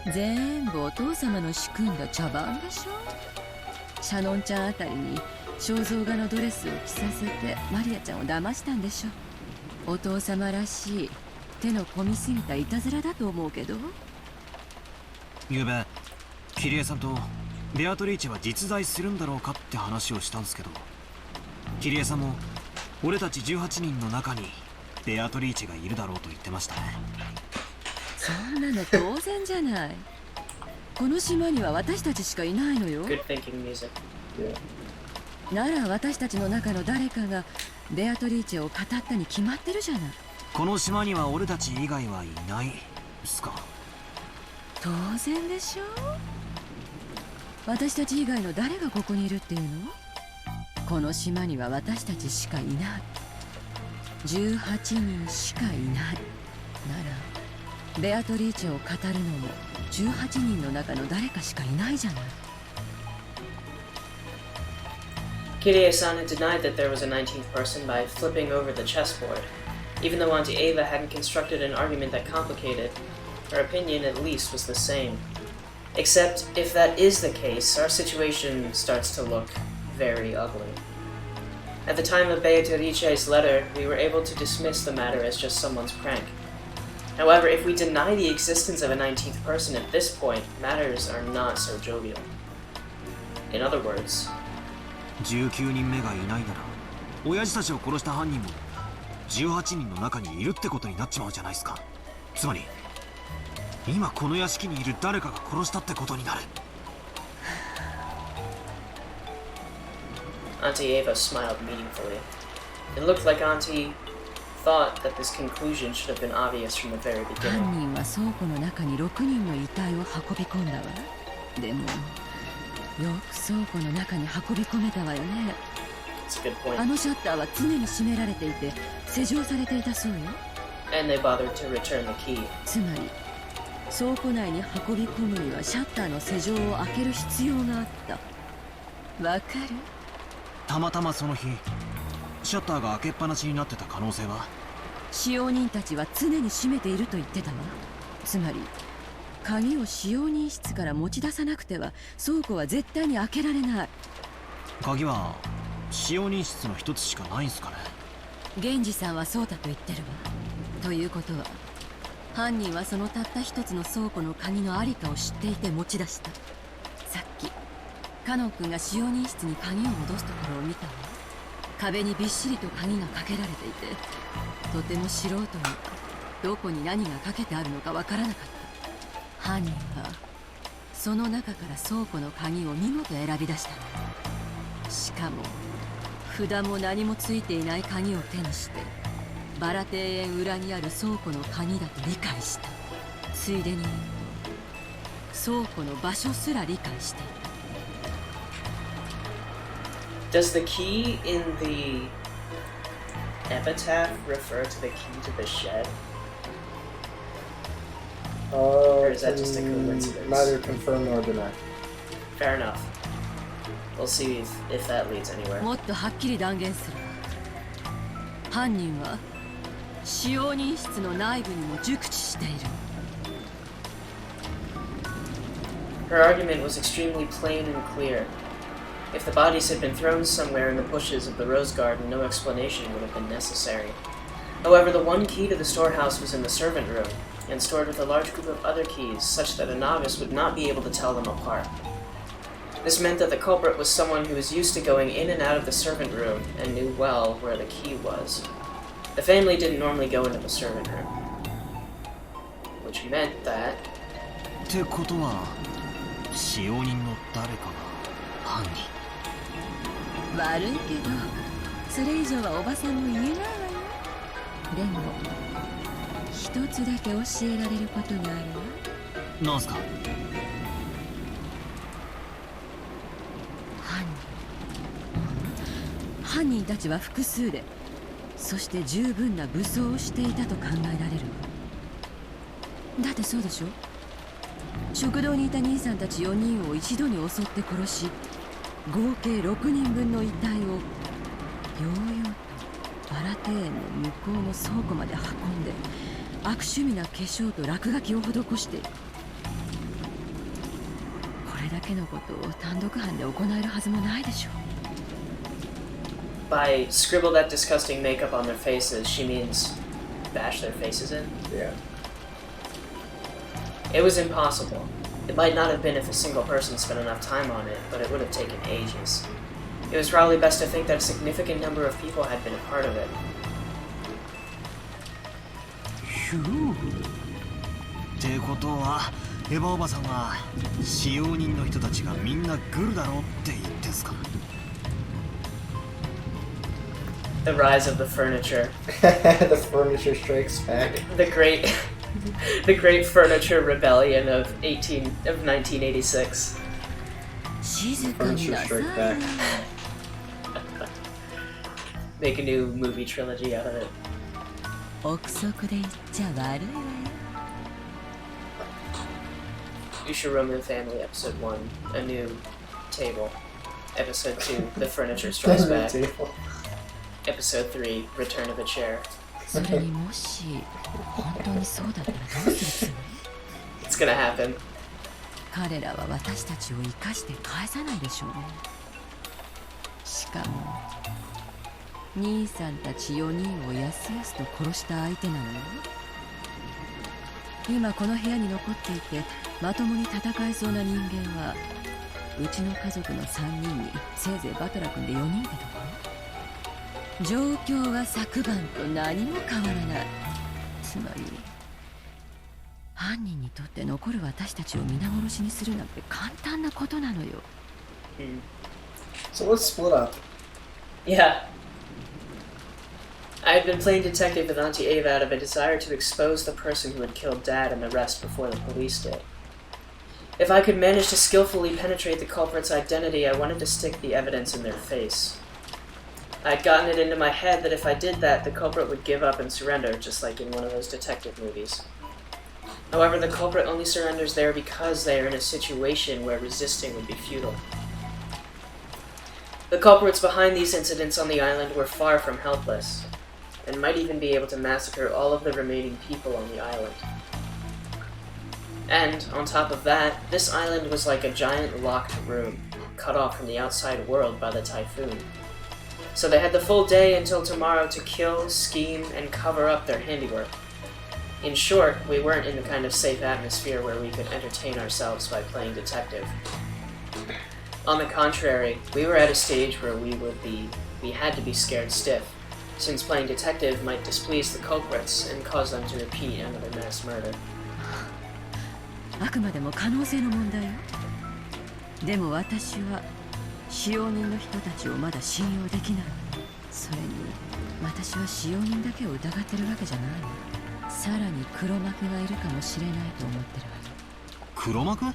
か全部お父様の仕組んだ茶番でしょ。シャノンちゃんあたりに肖像画のドレスを着させてマリアちゃんを騙したんでしょ。お父様らしい手の込みすぎたいたずらだと思うけど。昨夜キリエさんとベアトリーチェは実在するんだろうかって話をしたんですけど、キリエさんも俺たち18人の中にベアトリーチェがいるだろうと言ってましたね。そんなの当然じゃない。この島には私たちしかいないのよ。 Good thinking music. Yeah. なら私たちの中の誰かがベアトリーチェを語ったに決まってるじゃない。この島には俺たち以外はいないすか。当然でしょ。私たち以外の誰がここにいるっていうの？この島には私たちしかいない。18人しかいない。ならベアトリーチェを語るのも18人の中の誰かしかいないじゃない。Kirie-san had denied that there was a 19th person by flipping over the chessboard. Even though Auntie Ava hadn't constructed an argument that complicated, her opinion at least was the same. Except, if that is the case, our situation starts to look very ugly. At the time of Beatrice's letter, we were able to dismiss the matter as just someone's prank. However, if we deny the existence of a 19th person at this point, matters are not so jovial. In other words, 19人目がいないなら親父たちを殺した犯人も18人の中にいるってことになっちまうじゃないですか。つまり今この屋敷にいる誰かが殺したってことになる。Auntie Ava smiled meaningfully. It looked like Auntie thought that this conclusion should have been obvious from the very 犯 beginning. 人は倉庫の中に6人の遺体を運び込んだわ。でもよく倉庫の中に運び込めたわよね。 It's a good point. あのシャッターは常に閉められていて施錠されていたそうよ。 And they bothered to return the key. つまり倉庫内に運び込むにはシャッターの施錠を開ける必要があった。わかる？たまたまその日シャッターが開けっぱなしになってた可能性は？使用人たちは常に閉めていると言ってたわ。つまり鍵を使用人室から持ち出さなくては倉庫は絶対に開けられない。鍵は使用人室の一つしかないんすかね。源氏さんはそうだと言ってるわ。ということは犯人はそのたった一つの倉庫の鍵のありかを知っていて持ち出した。さっきカノン君が使用人室に鍵を戻すところを見たわ。壁にびっしりと鍵がかけられていて、とても素人にはどこに何がかけてあるのかわからなかった。犯人はその中から倉庫の鍵を見事選び出したの。しかも札も何もついていない鍵を手にしてバラ庭園裏にある倉庫の鍵だと理解した。ついでに倉庫の場所すら理解していた。 Does the key in the epitaph refer to the key to the shed? Or is that just a coincidence? Neither confirm nor deny. Fair enough. We'll see if that leads anywhere. もっとはっきり断言するわ。犯人は使用人室の内部にも熟知している。 Her argument was extremely plain and clear. If the bodies had been thrown somewhere in the bushes of the rose garden, no explanation would have been necessary. However, the one key to the storehouse was in the servant room, and stored with a large group of other keys, such that a novice would not be able to tell them apart. This meant that the culprit was someone who was used to going in and out of the servant room, and knew well where the key was. The family didn't normally go into the servant room. Which meant that... ってことは使用人の誰かが犯人。悪いけどそれ以上はおばさんも言えないわよ。でも一つだけ教えられることがあるわ。なんすか？犯人たちは複数で、そして十分な武装をしていたと考えられるわ。だってそうでしょ。食堂にいた兄さんたち4人を一度に襲って殺し、合計6人分の遺体をようようとバラ庭園の向こうの倉庫まで運んで悪趣味な化粧と落書きを施している。これだけのことを単独犯で行えるはずもないでしょう。 By scribble that disgusting makeup on their faces, she means bash their faces in? Yeah. It was impossible. It might not have been if a single person spent enough time on it, but it would have taken ages. It was probably best to think that a significant number of people had been a part of it. ってことはエヴァおばさんは使用人の人たちがみんなグルだろうって言ってんすか？ The rise of the furniture. The furniture strikes back. The great the great furniture rebellion of 1986. 静かに Furniture なさ strikes い back. Make a new movie trilogy out of it. 憶測で言っちゃ悪いわよ Ushiromu Family Episode 1, A New Table. Episode 2, The Furniture Strikes Back. Episode 3, Return of a Chair. それにもし本当にそうだったらどうするつもり It's gonna happen. 彼らは私たちを生かして返さないでしょうねしかも兄さんたち4人をやすやすと殺した相手なのよ今この部屋に残っていてまともに戦えそうな人間はうちの家族の3人にせいぜいバトラ君で4人ってところ状況は昨晩と何も変わらないつまり犯人にとって残る私たちを皆殺しにするなんて簡単なことなのよ So let's split up. Yeah. I had been playing detective with Auntie Ava out of a desire to expose the person who had killed Dad and the rest before the police did. If I could manage to skillfully penetrate the culprit's identity, I wanted to stick the evidence in their face. I had gotten it into my head that if I did that, the culprit would give up and surrender, just like in one of those detective movies. However, the culprit only surrenders there because they are in a situation where resisting would be futile. The culprits behind these incidents on the island were far from helpless, and might even be able to massacre all of the remaining people on the island. And, on top of that, this island was like a giant locked room, cut off from the outside world by the typhoon. So they had the full day until tomorrow to kill, scheme, and cover up their handiwork. In short, we weren't in the kind of safe atmosphere where we could entertain ourselves by playing detective. On the contrary, we were at a stage where we had to be scared stiff, since playing detective might displease the culprits and cause them to repeat another mass murder. あくまでも可能性の問題よでも私は使用人の人たちをまだ信用できないそれに私は使用人だけを疑ってるわけじゃないさらに黒幕がいるかもしれないと思ってるわよ黒幕？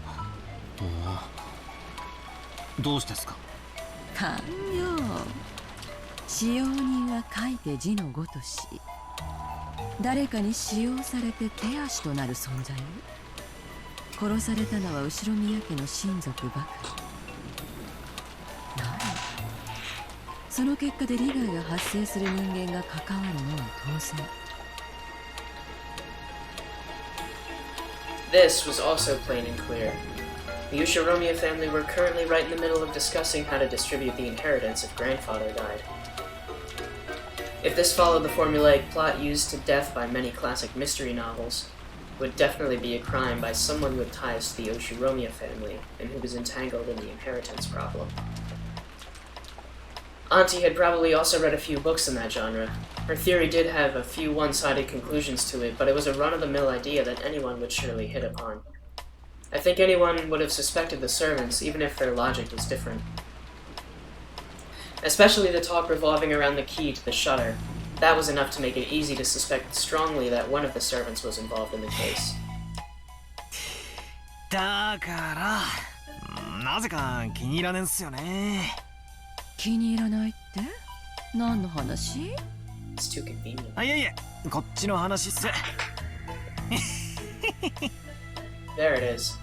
どうしてですか？勘よ使用人は書いて字のごとし誰かに使用されて手足となる存在よ殺されたのは後宮家の親族ばかりならその結果で利害が発生する人間が関わるのは当然 This was also plain and clear. The Ushiromiya family were currently right in the middle of discussing how to distribute the inheritance if grandfather died. If this followed the formulaic plot used to death by many classic mystery novels, it would definitely be a crime by someone with ties to the Ushiromiya family and who was entangled in the inheritance problem. Auntie had probably also read a few books in that genre. Her theory did have a few one-sided conclusions to it, but it was a run-of-the-mill idea that anyone would surely hit upon. I think anyone would have suspected the servants, even if their logic was different. Especially the talk revolving around the key to the shutter. That was enough to make it easy to suspect strongly that one of the servants was involved in the case. だからなぜか気に入らねえんすよね気に入らないって何の話 It's too convenient. あいやいやこっちの話っす There it is.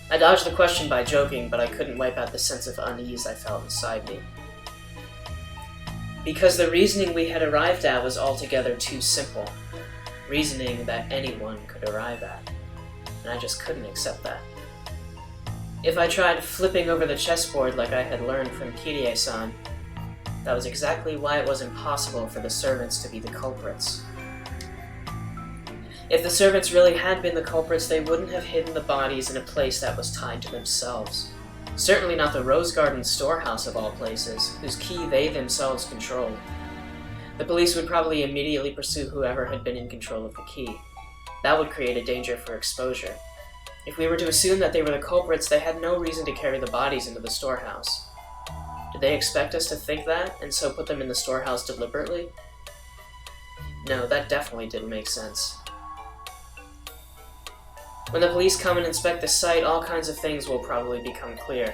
I dodged the question by joking, but I couldn't wipe out the sense of unease I felt inside me. Because the reasoning we had arrived at was altogether too simple. Reasoning that anyone could arrive at. And I just couldn't accept that. If I tried flipping over the chessboard like I had learned from Kirie-san, that was exactly why it was impossible for the servants to be the culprits. If the servants really had been the culprits, they wouldn't have hidden the bodies in a place that was tied to themselves. Certainly not the Rose Garden storehouse of all places, whose key they themselves controlled. The police would probably immediately pursue whoever had been in control of the key. That would create a danger for exposure. If we were to assume that they were the culprits, they had no reason to carry the bodies into the storehouse. Did they expect us to think that, and so put them in the storehouse deliberately? No, that definitely didn't make sense. When the police come and inspect the site, all kinds of things will probably become clear.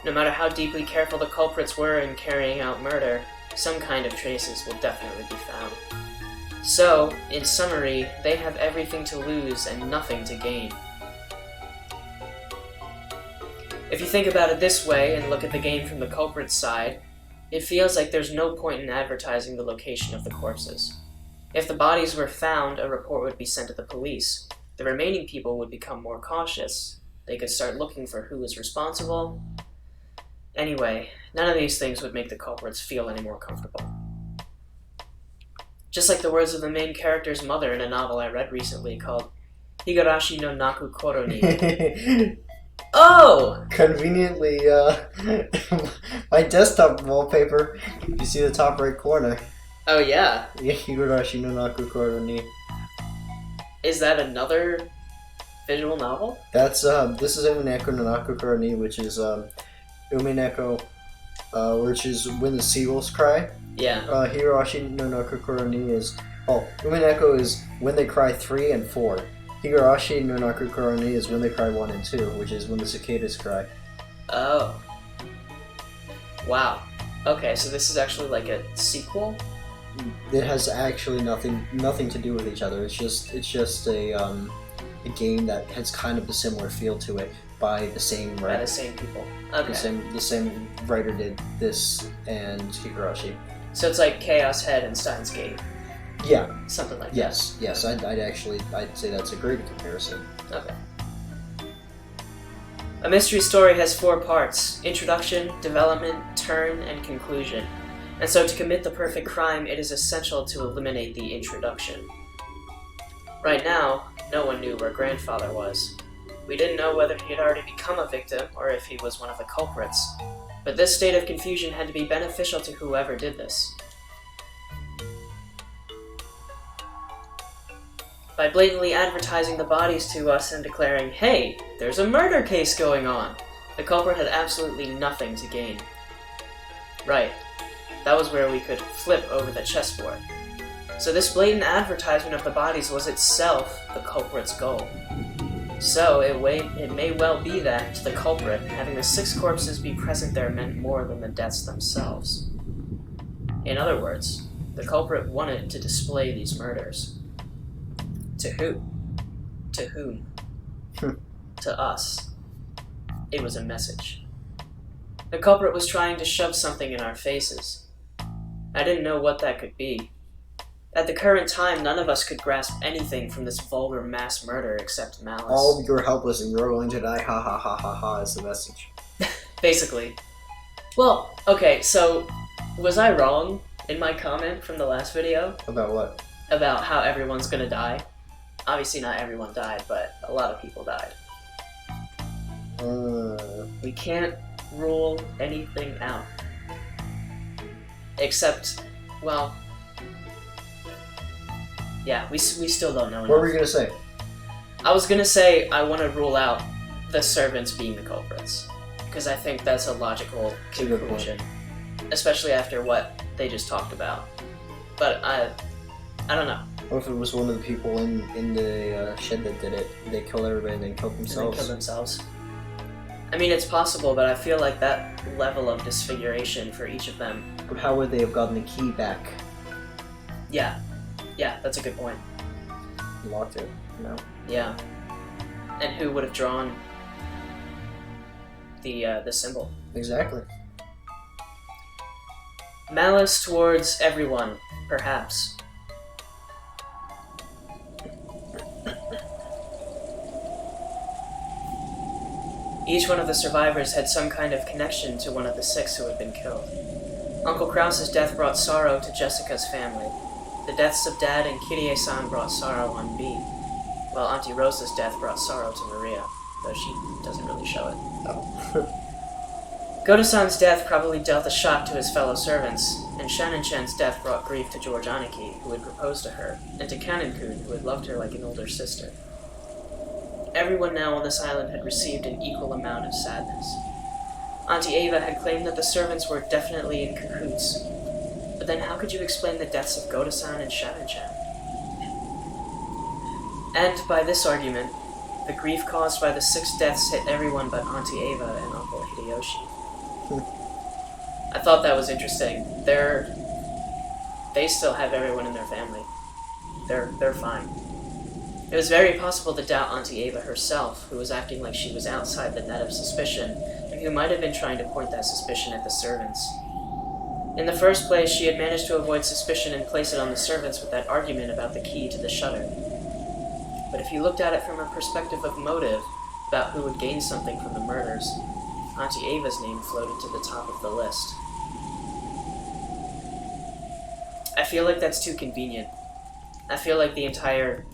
No matter how deeply careful the culprits were in carrying out murder, some kind of traces will definitely be found. So, in summary, they have everything to lose and nothing to gain. If you think about it this way and look at the game from the culprit's side, it feels like there's no point in advertising the location of the corpses. If the bodies were found, a report would be sent to the police. The remaining people would become more cautious. They could start looking for who was responsible. Anyway, none of these things would make the culprits feel any more comfortable. Just like the words of the main character's mother in a novel I read recently called Higurashi no Naku Koro ni. Oh! Conveniently, my desktop wallpaper, you see the top right corner. Oh yeah? Yeah, Higurashi no Naku Koro ni. Is that another visual novel? That's, this is Umineko no Naku Koro ni, which is, Umineko, which is When the Seagulls Cry. Yeah. Higurashi no Naku Koro ni is, Umineko is When They Cry 3 and 4. Higurashi no Naku Koro ni is When They Cry 1 and 2, which is When the Cicadas Cry. Oh. Wow. Okay, so this is actually like a sequel? It has actually nothing to do with each other. It's just a game that has kind of a similar feel to it by the same writer. By the same people. Okay. The same writer did this and Higurashi. So it's like Chaos Head and Steins Gate. Yeah. Something like yes, that. Yes, I'd say that's a great comparison. Okay. A mystery story has 4 parts: introduction, development, turn, and conclusion. And so to commit the perfect crime, it is essential to eliminate the introduction. Right now, no one knew where Grandfather was. We didn't know whether he had already become a victim or if he was one of the culprits. But this state of confusion had to be beneficial to whoever did this. By blatantly advertising the bodies to us and declaring, "Hey, there's a murder case going on," the culprit had absolutely nothing to gain. Right. That was where we could flip over the chessboard. So this blatant advertisement of the bodies was itself the culprit's goal. So it may well be that, to the culprit, having the 6 corpses be present there meant more than the deaths themselves. In other words, the culprit wanted to display these murders. To who? To whom? To us. It was a message. The culprit was trying to shove something in our faces. I didn't know what that could be. At the current time, none of us could grasp anything from this vulgar mass murder except malice. All you're helpless and you're going to die, ha ha ha ha ha, is the message. Basically. Well, okay, so was I wrong in my comment from the last video? About what? About how everyone's gonna die? Obviously not everyone died, but a lot of people died. We can't rule anything out. Except, well... yeah, we still don't know enough. What were you gonna say? I was gonna say I want to rule out the servants being the culprits. Because I think that's a logical conclusion. Especially after what they just talked about. But I don't know. What if it was one of the people in the shed that did it? They killed everybody and then killed themselves. I mean, it's possible, but I feel like that level of disfiguration for each of them... But how would they have gotten the key back? Yeah, that's a good point. Locked it, you know? Yeah. And who would have drawn the symbol? Exactly. Malice towards everyone, perhaps. Each one of the survivors had some kind of connection to one of the 6 who had been killed. Uncle Krause's death brought sorrow to Jessica's family. The deaths of Dad and Kirie-san brought sorrow on me, while Auntie Rosa's death brought sorrow to Maria, though she doesn't really show it. Oh. Goto-san's death probably dealt a shock to his fellow servants, and Shannon-chan's death brought grief to George Aniki, who had proposed to her, and to Kanon-kun, who had loved her like an older sister. Everyone now on this island had received an equal amount of sadness. Auntie Ava had claimed that the servants were definitely in cahoots, but then how could you explain the deaths of Goto-san and Shannon-chan? And by this argument, the grief caused by the 6 deaths hit everyone but Auntie Ava and Uncle Hideyoshi. I thought that was interesting. They still have everyone in their family. They're fine. It was very possible to doubt Auntie Ava herself, who was acting like she was outside the net of suspicion, and who might have been trying to point that suspicion at the servants. In the first place, she had managed to avoid suspicion and place it on the servants with that argument about the key to the shutter. But if you looked at it from a perspective of motive, about who would gain something from the murders, Auntie Ava's name floated to the top of the list. I feel like that's too convenient. I feel like the entire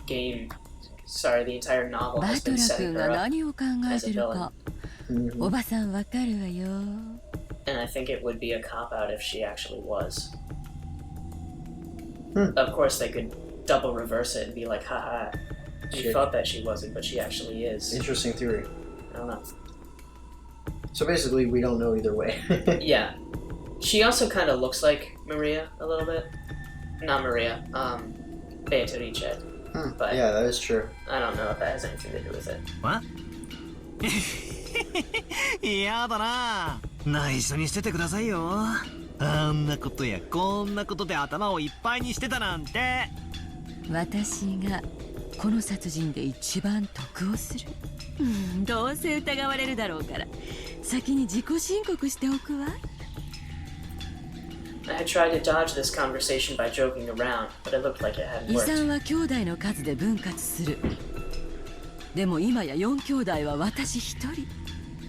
novel has been setting her up as a villain. And I think it would be a cop-out if she actually was. Of course, they could double reverse it and be like, haha, she thought that she wasn't, but she actually is. Interesting theory. I don't know. So basically, we don't know either way. Yeah. She also kind of looks like Maria a little bit. Not Maria, Beatrice. But yeah, that is true. I don't know if that has anything to do with it. What? やだな。内緒にしててくださいよ。あんなことやこんなことで頭をいっぱいにしてたなんて。私がこの殺人で一番得をする。どうせ疑われるだろうから先に自己申告しておくわ。I had tried to dodge this conversation by joking around, but it looked like it hadn't 遺 worked. 産は兄弟の数で分割する。でも今や4兄弟は私一人。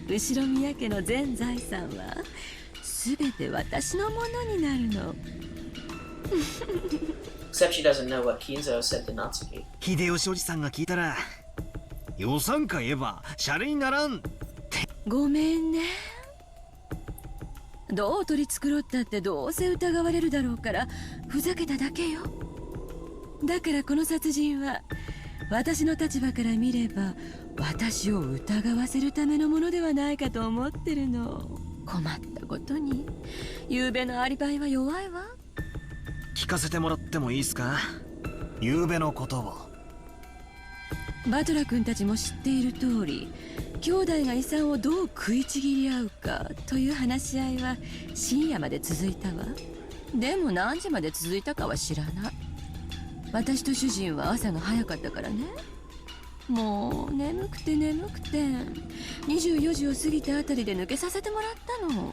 後ろ宮家の全財産は全て私のものになるの。Except she doesn't know what Kinzo said to Natsuki. 秀吉おじさんが聞いたら予算か言えばシャレにならんって。ごめんね。どう取り繕ったってどうせ疑われるだろうからふざけただけよ。だからこの殺人は私の立場から見れば私を疑わせるためのものではないかと思ってるの。困ったことに昨べのアリバイは弱いわ。聞かせてもらってもいいですか？昨べのことを。バトラ君たちも知っている通り、兄弟が遺産をどう食いちぎり合うかという話し合いは深夜まで続いたわ。でも何時まで続いたかは知らない。私と主人は朝が早かったからね。もう眠くて24時を過ぎたあたりで抜けさせてもらったの。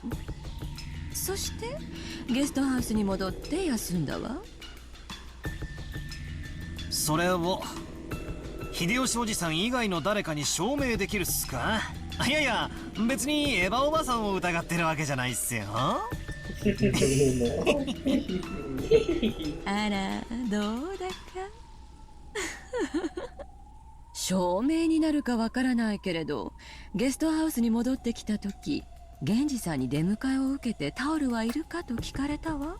そしてゲストハウスに戻って休んだわ。それを秀吉おじさん以外の誰かに証明できるっすか？いやいや、別にエヴァおばさんを疑ってるわけじゃないっすよ。あら、どうだか。証明になるかわからないけれど、ゲストハウスに戻ってきた時、源氏さんに出迎えを受けてタオルはいるかと聞かれたわ。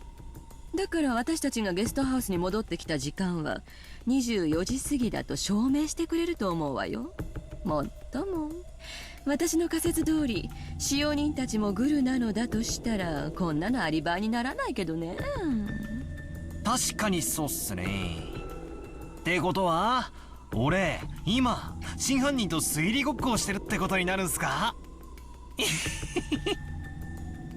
だから私たちがゲストハウスに戻ってきた時間は24時過ぎだと証明してくれると思うわよ。もっとも私の仮説通り使用人たちもグルなのだとしたらこんなのアリバイにならないけどね。確かにそうっすね。ってことは俺今真犯人と推理ごっこをしてるってことになるんすか？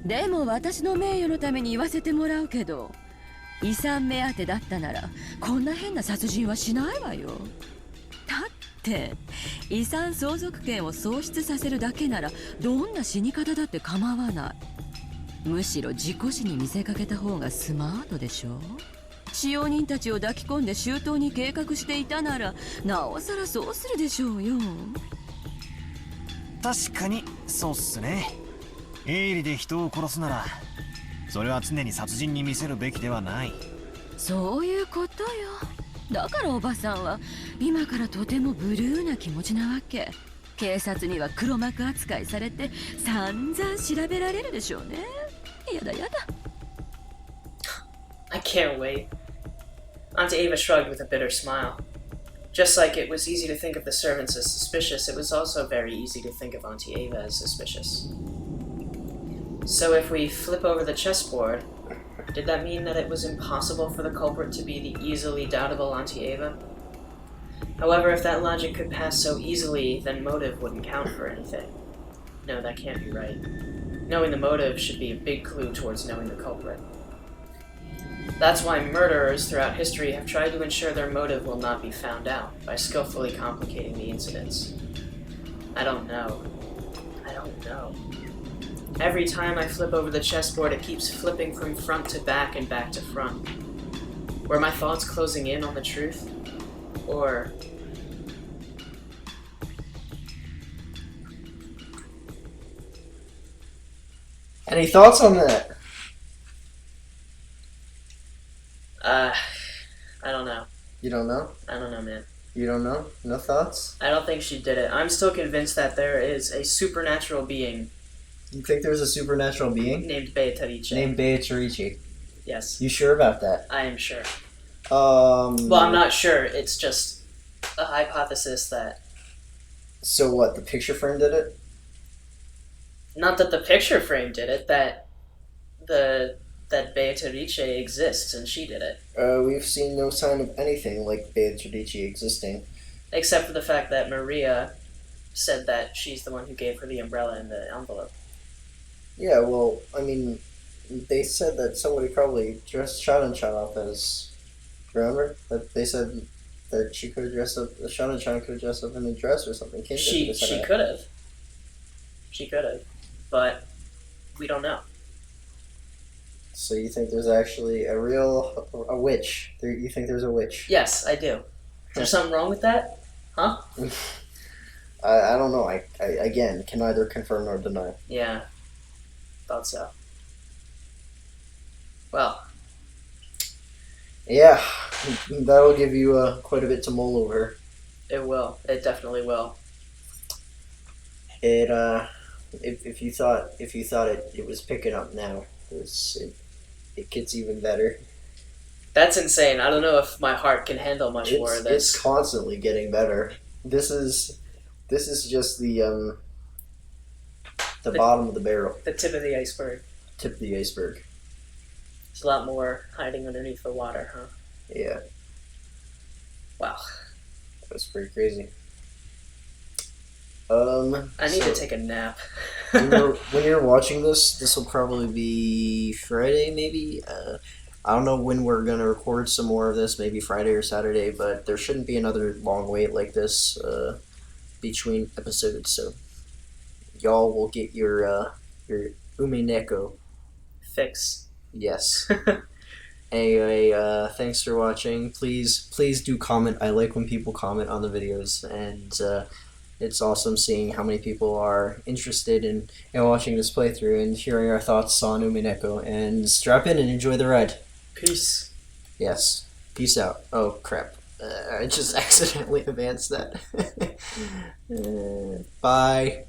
でも私の名誉のために言わせてもらうけど、遺産目当てだったならこんな変な殺人はしないわよ。だって遺産相続権を喪失させるだけならどんな死に方だって構わない。むしろ事故死に見せかけた方がスマートでしょ。使用人たちを抱き込んで周到に計画していたならなおさらそうするでしょうよ。確かにそうっすね。営利で人を殺すならそれは常に殺人に見せるべきではない。そういうことよ。だからおばさんは今からとてもブルーな気持ちなわけ。警察には黒幕扱いされて散々調べられるでしょうね。やだやだ。 I can't wait. Auntie Ava shrugged with a bitter smile. Just like it was easy to think of the servants as suspicious, it was also very easy to think of Auntie Ava as suspicious. So if we flip over the chessboard, did that mean that it was impossible for the culprit to be the easily doubtable Auntie Ava? However, if that logic could pass so easily, then motive wouldn't count for anything. No, that can't be right. Knowing the motive should be a big clue towards knowing the culprit. That's why murderers throughout history have tried to ensure their motive will not be found out by skillfully complicating the incidents. I don't know. Every time I flip over the chessboard, it keeps flipping from front to back and back to front. Were my thoughts closing in on the truth? Or... Any thoughts on that? I don't know. You don't know? I don't know, man. You don't know? No thoughts? I don't think she did it. I'm still convinced that there is a supernatural being You think there's a supernatural being? named Beatrice. Named Beatrice. Yes, You sure about that? I am sure. Well, Well, I'm not sure. It's just a hypothesis that... So what, the picture frame did it? Not that the picture frame did it, that Beatrice exists and she did it. We've seen no sign of anything like Beatrice existing. Except for the fact that Maria said that she's the one who gave her the umbrella and the envelope. Yeah, well, I mean, they said that somebody probably dressed Shadow-chan up as... Remember? That they said that she could have dressed up... Shadow-chan could have dressed up in a dress or something. She could have. She could have. But we don't know. So you think there's actually a witch? You think there's a witch? Yes, I do. Is there something wrong with that? Huh? I don't know. I again can neither confirm nor deny. Yeah. Thought so. Well. Yeah, that'll give you quite a bit to mull over. It will. It definitely will. It if you thought it was picking up now, it gets even better. That's insane. I don't know if my heart can handle much more of this. It's constantly getting better. This is just the bottom of the barrel. The tip of the iceberg. Tip of the iceberg. There's a lot more hiding underneath the water, huh? Yeah. Wow. That's pretty crazy. I need to take a nap. when you're watching this will probably be Friday, maybe. I don't know when we're gonna record some more of this. Maybe Friday or Saturday, but there shouldn't be another long wait like this between episodes. So y'all will get your Umineko Fix. Yes. Anyway, thanks for watching. Please do comment. I like when people comment on the videos, and it's awesome seeing how many people are interested in watching this playthrough and hearing our thoughts on Umineko. And strap in and enjoy the ride. Peace. Yes. Peace out. Oh, crap. I just accidentally advanced that. Bye.